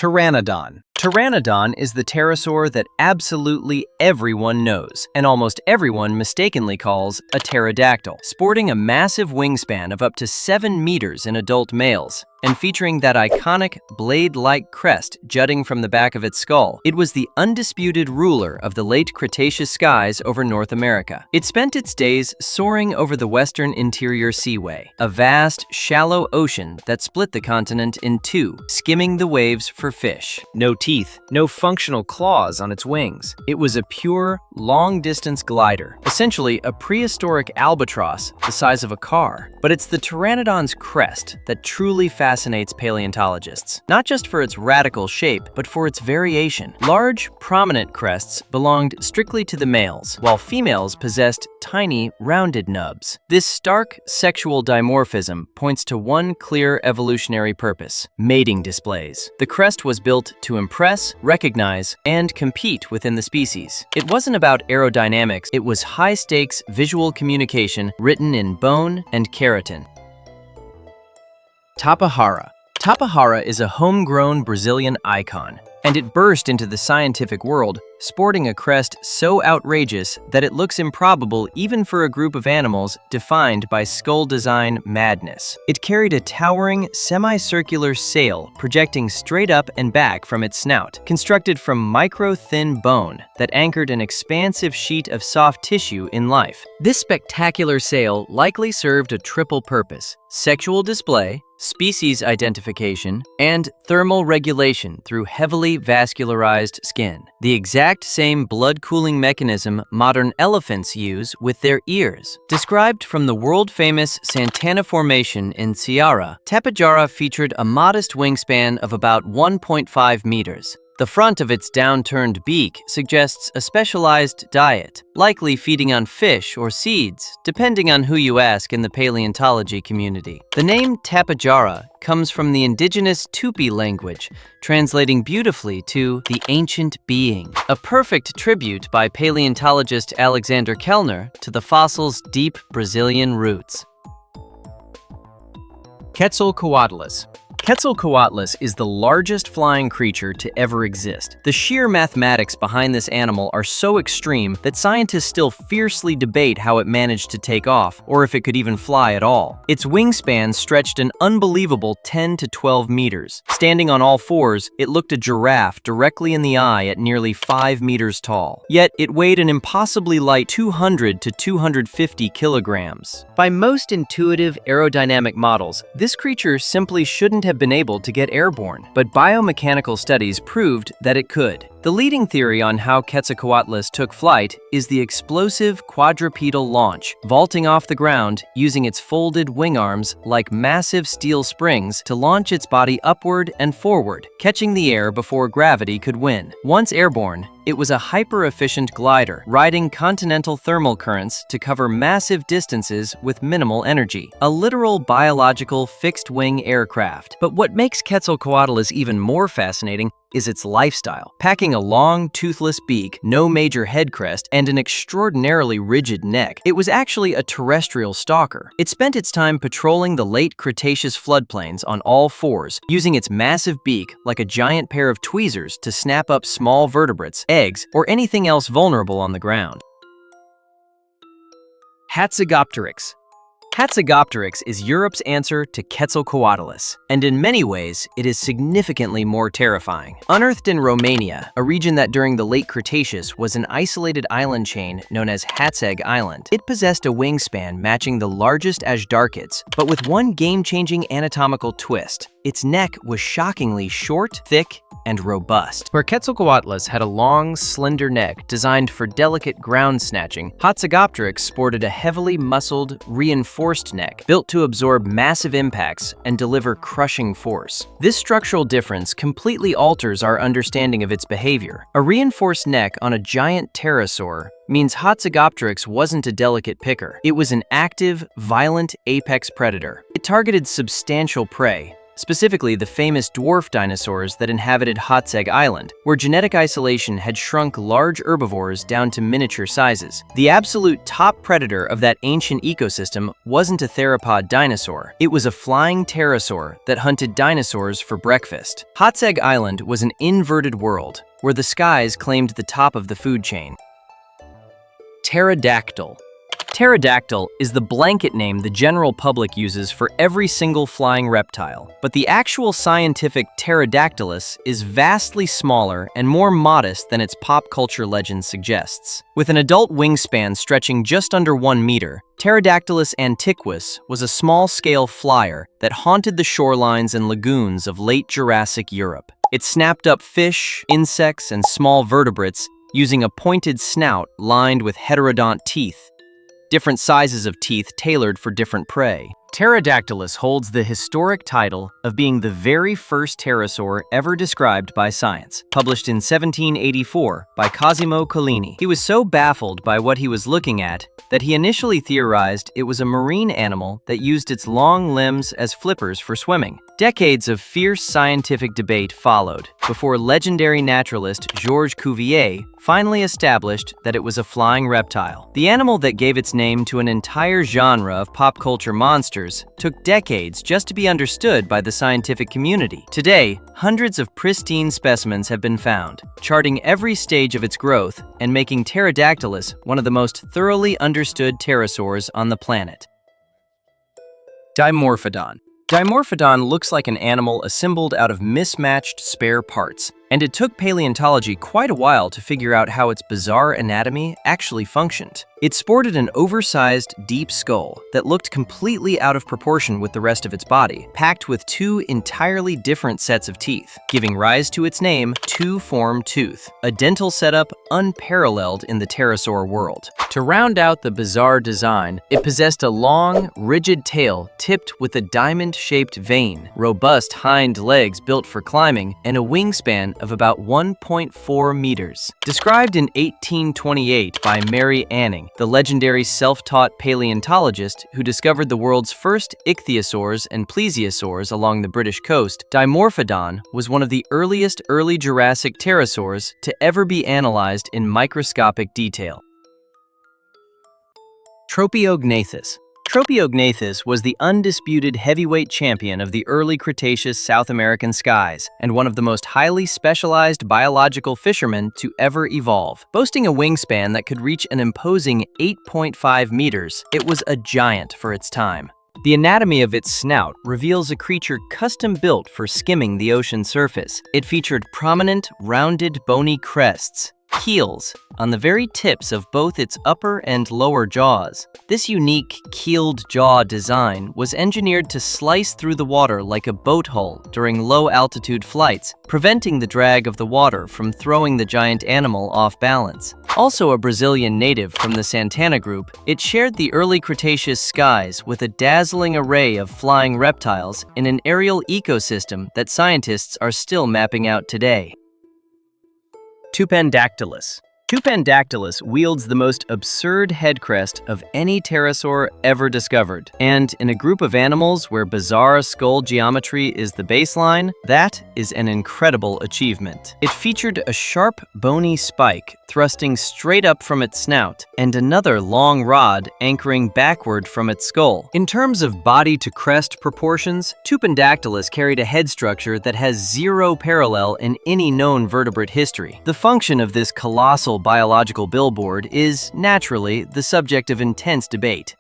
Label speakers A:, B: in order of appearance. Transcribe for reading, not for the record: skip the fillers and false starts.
A: Pteranodon. Pteranodon is the pterosaur that absolutely everyone knows, and almost everyone mistakenly calls a pterodactyl, sporting a massive wingspan of up to 7 meters in adult males, and featuring that iconic blade-like crest jutting from the back of its skull. It was the undisputed ruler of the late Cretaceous skies over North America. It spent its days soaring over the western interior seaway, a vast, shallow ocean that split the continent in two, skimming the waves for fish. No teeth, no functional claws on its wings. It was a pure, long-distance glider, essentially a prehistoric albatross the size of a car. But it's the pteranodon's crest that truly fascinates paleontologists, not just for its radical shape, but for its variation. Large, prominent crests belonged strictly to the males, while females possessed tiny, rounded nubs. This stark sexual dimorphism points to one clear evolutionary purpose: mating displays. The crest was built to impress, recognize, and compete within the species. It wasn't about aerodynamics, it was high-stakes visual communication written in bone and keratin. Tapahara. Tapahara is a homegrown Brazilian icon, and it burst into the scientific world, sporting a crest so outrageous that it looks improbable even for a group of animals defined by skull design madness. It carried a towering, semicircular sail projecting straight up and back from its snout, constructed from micro-thin bone that anchored an expansive sheet of soft tissue in life. This spectacular sail likely served a triple purpose: sexual display, species identification, and thermal regulation through heavily vascularized skin. The exact same blood-cooling mechanism modern elephants use with their ears. Described from the world-famous Santana Formation in Ceará, Tapajara featured a modest wingspan of about 1.5 meters. The front of its downturned beak suggests a specialized diet, likely feeding on fish or seeds, depending on who you ask in the paleontology community. The name Tapajara comes from the indigenous Tupi language, translating beautifully to the ancient being, a perfect tribute by paleontologist Alexander Kellner to the fossil's deep Brazilian roots. Quetzalcoatlus. Quetzalcoatlus is the largest flying creature to ever exist. The sheer mathematics behind this animal are so extreme that scientists still fiercely debate how it managed to take off, or if it could even fly at all. Its wingspan stretched an unbelievable 10 to 12 meters. Standing on all fours, it looked a giraffe directly in the eye at nearly 5 meters tall. Yet, it weighed an impossibly light 200 to 250 kilograms. By most intuitive aerodynamic models, this creature simply shouldn't have been able to get airborne, but biomechanical studies proved that it could. The leading theory on how Quetzalcoatlus took flight is the explosive quadrupedal launch, vaulting off the ground using its folded wing arms like massive steel springs to launch its body upward and forward, catching the air before gravity could win. Once airborne, it was a hyper-efficient glider, riding continental thermal currents to cover massive distances with minimal energy. A literal biological fixed-wing aircraft. But what makes Quetzalcoatlus even more fascinating is its lifestyle. Packing a long, toothless beak, no major head crest, and an extraordinarily rigid neck, it was actually a terrestrial stalker. It spent its time patrolling the late Cretaceous floodplains on all fours, using its massive beak like a giant pair of tweezers to snap up small vertebrates, eggs, or anything else vulnerable on the ground. Hatzegopteryx. Hatzegopteryx is Europe's answer to Quetzalcoatlus, and in many ways, it is significantly more terrifying. Unearthed in Romania, a region that during the late Cretaceous was an isolated island chain known as Hatzeg Island, it possessed a wingspan matching the largest Ajdarchids, but with one game-changing anatomical twist. Its neck was shockingly short, thick, and robust. Where Quetzalcoatlus had a long, slender neck designed for delicate ground snatching, Hatzegopteryx sported a heavily muscled, reinforced neck built to absorb massive impacts and deliver crushing force. This structural difference completely alters our understanding of its behavior. A reinforced neck on a giant pterosaur means Hatzegopteryx wasn't a delicate picker. It was an active, violent apex predator. It targeted substantial prey, specifically the famous dwarf dinosaurs that inhabited Hotseg Island, where genetic isolation had shrunk large herbivores down to miniature sizes. The absolute top predator of that ancient ecosystem wasn't a theropod dinosaur. It was a flying pterosaur that hunted dinosaurs for breakfast. Hotseg Island was an inverted world, where the skies claimed the top of the food chain. Pterodactyl. Pterodactyl is the blanket name the general public uses for every single flying reptile, but the actual scientific Pterodactylus is vastly smaller and more modest than its pop culture legend suggests. With an adult wingspan stretching just under 1 meter, Pterodactylus antiquus was a small-scale flyer that haunted the shorelines and lagoons of late Jurassic Europe. It snapped up fish, insects, and small vertebrates using a pointed snout lined with heterodont teeth, different sizes of teeth tailored for different prey. Pterodactylus holds the historic title of being the very first pterosaur ever described by science, published in 1784 by Cosimo Collini. He was so baffled by what he was looking at that he initially theorized it was a marine animal that used its long limbs as flippers for swimming. Decades of fierce scientific debate followed before legendary naturalist Georges Cuvier finally established that it was a flying reptile. The animal that gave its name to an entire genre of pop culture monsters took decades just to be understood by the scientific community. Today, hundreds of pristine specimens have been found, charting every stage of its growth and making Pterodactylus one of the most thoroughly understood pterosaurs on the planet. Dimorphodon. Dimorphodon looks like an animal assembled out of mismatched spare parts, and it took paleontology quite a while to figure out how its bizarre anatomy actually functioned. It sported an oversized, deep skull that looked completely out of proportion with the rest of its body, packed with 2 entirely different sets of teeth, giving rise to its name, two-form tooth, a dental setup unparalleled in the pterosaur world. To round out the bizarre design, it possessed a long, rigid tail tipped with a diamond-shaped vein, robust hind legs built for climbing, and a wingspan of about 1.4 meters. Described in 1828 by Mary Anning, the legendary self-taught paleontologist who discovered the world's first ichthyosaurs and plesiosaurs along the British coast, Dimorphodon was one of the earliest early Jurassic pterosaurs to ever be analyzed in microscopic detail. Tropeognathus. Tropeognathus was the undisputed heavyweight champion of the early Cretaceous South American skies and one of the most highly specialized biological fishermen to ever evolve. Boasting a wingspan that could reach an imposing 8.5 meters, it was a giant for its time. The anatomy of its snout reveals a creature custom-built for skimming the ocean surface. It featured prominent, rounded, bony crests, keels, on the very tips of both its upper and lower jaws. This unique keeled jaw design was engineered to slice through the water like a boat hull during low-altitude flights, preventing the drag of the water from throwing the giant animal off balance. Also a Brazilian native from the Santana group, it shared the early Cretaceous skies with a dazzling array of flying reptiles in an aerial ecosystem that scientists are still mapping out today. Tupandactylus. Tupandactylus wields the most absurd head crest of any pterosaur ever discovered. And in a group of animals where bizarre skull geometry is the baseline, that is an incredible achievement. It featured a sharp, bony spike thrusting straight up from its snout, and another long rod anchoring backward from its skull. In terms of body-to-crest proportions, Tupandactylus carried a head structure that has zero parallel in any known vertebrate history. The function of this colossal biological billboard is, naturally, the subject of intense debate.